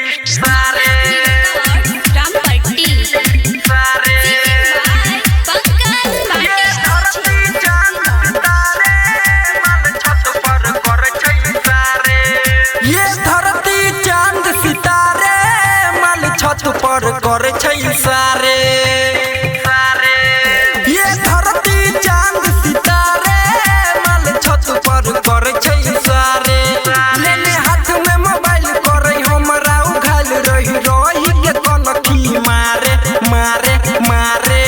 सारे रामपट्टी सारे पंकज ये धरती चांद तारे मन छत पर कर छै सारे ये धरती चांद सितारे मन छत पर कर छै सारे सारे ये धरती चांद सितारे मन छत पर कर छै सारे लेने हाथ में मोबाइल करे हमरा उघाल रही के कनखी मारे मारे मारे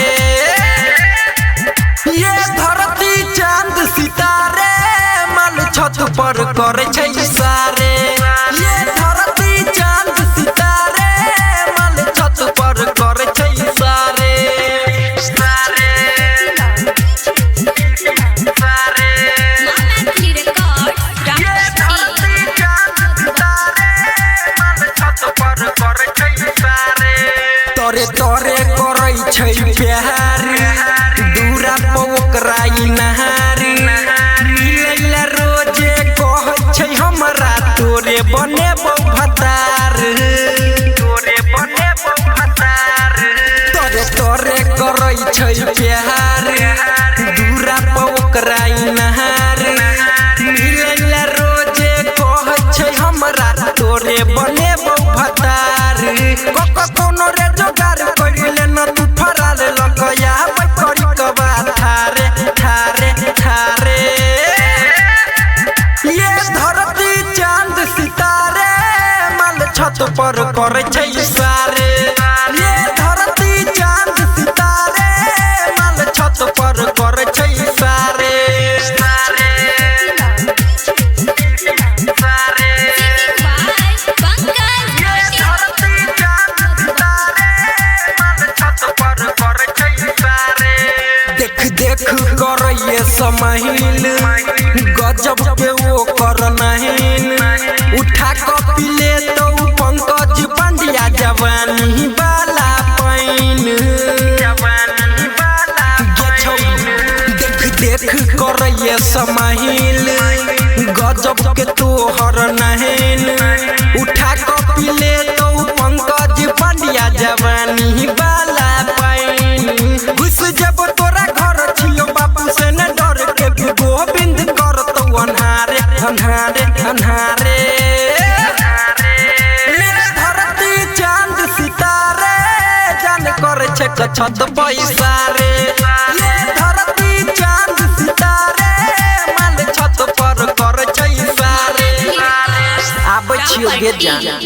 ये धरती चांद सितारे मन छत पर करे छै सारे ये धरती चांद सितारे मन छत पर करे छै सारे सारे सारे मैथिली रिकॉर्ड ये धरती चांद सितारे मन छत पर करे छै सारे तोरे तोरे करे छै प्यार दूरा पर ओकरा ई नहार मिलैला रोजे कहै छै हमरा तोरे बने भतार तोरे बने भतार तोरे तोरे करे छै प्यार दूरा पर ओकरा ई नहार मिलैला रोजे कहै छै हमरा तोरे बने भतार कोनो रे जोगार करिले न तू फरार लगया करी कबा थारे थारे थारे ये धरती चांद सितारे मन छत पर करे छै सारे ये धरती चांद सितारे मन छत पर करे छै सारे सारे सारे पंकज ये धरती चांद सितारे मन छत पर करे छै सारे देख देख करैये समाहिल गजब के वो कर नहिन उठा कॉपी ले तो पंकज पंडिया जवानी वाला पैन जवानी वाला देख देख करैये समाहिल गजब के तोहर नहिन उठा कॉपी ले तो पंकज पंडिया जवानी वाला पैन घुस जब तोरा घर छियो बापू से न डर के भी गोविंद कर तो अन्हारे अन्हारे अन्हारे ये धरती चांद सितारे जान करे छै छत पैसारे ये धरती चांद सितारे मन छत पर करे छै सारे आबै छियो गे जान।